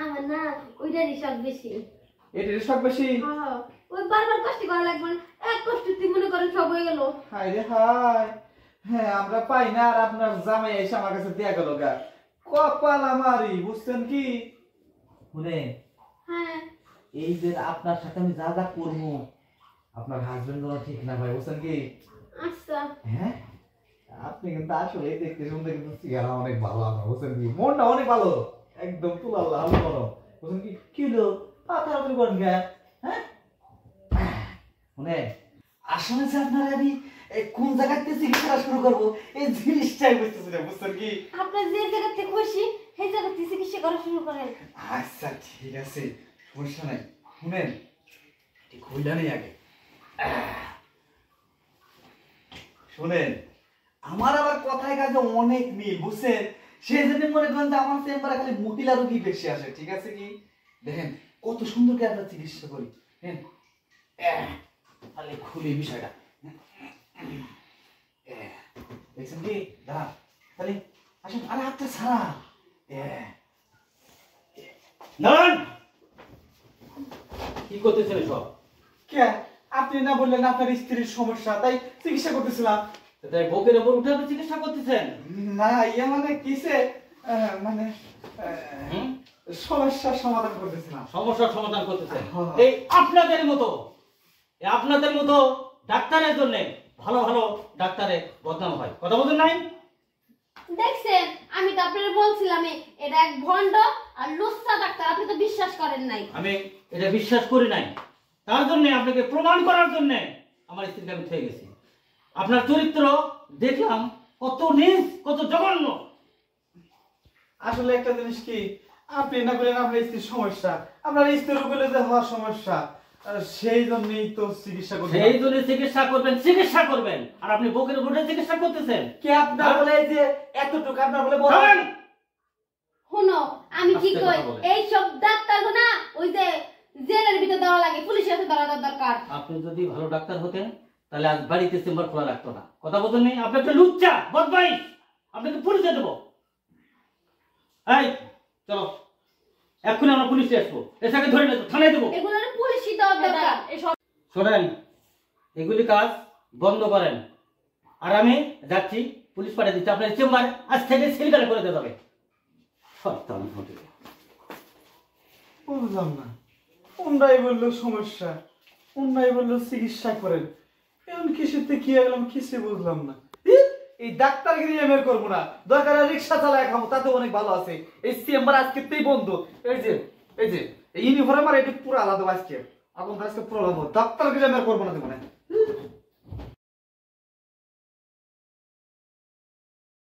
আমার না ওইটারই শখ বেশি। এটারই শখ বেশি? হ্যাঁ, ওই বারবার কষ্ট করা লাগবে না, এক কষ্ট তুই মনে করেন সব হয়ে গেল। হায় রে হায়, হ্যাঁ আমরা পাই না আর আপনার জামাই এসে আমার কাছে দেয়া গেল গা। কপাল আমারই, বুঝছেন কি? শুনে হ্যাঁ এই যে আপনার সাথে আমি যা যা করবো আপনার হাজবেন্ড কোনো ঠিক না ভাই, বুঝছেন কি? আচ্ছা। হ্যাঁ আপনি কিন্তু আসলে দেখতে শুনতে কিন্তু চেহারা অনেক ভালো, আপনার বুঝছেন কি? মনটা অনেক ভালো, একদম তুলাল্লাহ ভালো, বুঝছেন কি? কি হলো পাথর করেন গা? হ্যাঁ শুনে আসলে যে আপনার আমি কোন জায়গাতে চিকিৎসা শুরু করবো এই জিনিসটাই বুঝতেছি না, বুঝছেন কি? আপনার যে জায়গাতে খুশি সেই জায়গাতে চিকিৎসা করা শুরু করেন। আচ্ছা ঠিক আছে, সমস্যা নাই। শুনেন ঠিক হইলা নেই আগে শুনেন, আমার আবার কথায় কাজে অনেক মিল, বুঝছেন? সেই জন্য মনে করেন যে আমার চেম্বারে খালি মহিলা রোগী বেশি আসে, ঠিক আছে কি? দেখেন কত সুন্দর করে আমরা চিকিৎসা করি। হ্যাঁ তাহলে খুলি বিষয়টা, দেখছেন কি? দাঁড়ান তাহলে আসুন, আরে হাতটা ছাড়া দাঁড়ান, কি করতেছেন সব? কে? আপনি না বললেন আপনার স্ত্রীর সমস্যা, তাই চিকিৎসা করতেছিলাম। তাই বুকের উপর উঠে আপনি চিকিৎসা করতেছেন? না ইয়ে মানে কিসে, মানে সমস্যার সমাধান করতেছিলাম। সমস্যার সমাধান করতেছেন? হ্যাঁ। এই আপনাদের মতো ডাক্তারের জন্য ভালো ভালো ডাক্তারের বদনাম হয়, কথা বলতেন নাই? দেখছেন, আমি তো আপনার বলছিলাম এটা এক ভণ্ড আর লুচ্চা ডাক্তার, আপনি তো বিশ্বাস করেন নাই। আমি এটা বিশ্বাস করি নাই, তার জন্য আপনাকে প্রমাণ করার জন্য আমার স্ত্রীকে আমি থেকে গেছি। আপনার চরিত্র দেখলাম কত নীচ, কত জঘন্য। আসলে একটা জিনিস কি, আপনি না বললেন আপনার স্ত্রীর সমস্যা, আপনার স্ত্রীর উপরে যে হওয়ার সমস্যা, সেই জন্যই তো চিকিৎসা করতে। সেই জন্য চিকিৎসা করবেন আর আপনি বুকের উপরে চিকিৎসা করতেছেন? কে আপনার বলে এই যে এতটুকু আপনার বলে বড়? শুনো, আমি কি আস্তে কই, কথা বলেন। এই সব ডাক্তার না ওই যে জেলের ভিতর দেওয়া লাগে, পুলিশের হাতে ধরা দরকার। আপনি যদি ভালো ডাক্তার হতেন তাহলে আজ বাড়িতে চেম্বার খোলা রাখতো না, কথা বলতেন নেই? আপনি একটা লুচ্চা বদমাইশ, আপনাকে পুলিশে দেবো। এই চলো, এক্ষুনি আমরা পুলিশে আসবো, এটাকে ধরে নেবো, থানায় দেবো। এগুলোর পুলিশই দেওয়া দরকার। শোনেন, এগুলি কাজ বন্ধ করেন আর আমি যাচ্ছি, পুলিশ পাঠিয়ে দিচ্ছি। আপনার চেম্বার আজ থেকে সিলগালা করে দেওয়া যাবে। বুঝলাম না, ওনরাই বললো সমস্যা, ওনরাই বললো চিকিৎসা করেন, এখন কিসেতে কি গেলাম কিছু বুঝলাম না। এই ডাক্তারগিরি আমি আর করবো না, দরকার রিক্সা চালায় খাবো, তাতে অনেক ভালো আছে। এই চেম্বার আজকেতেই বন্ধ। এই যে এই ইউনিফর্ম আর এটা পুরো আলাদা, আজকে এখন আজকে পুরো আলাদা, ডাক্তারগিরি আমি আর করবো না, দেবো না।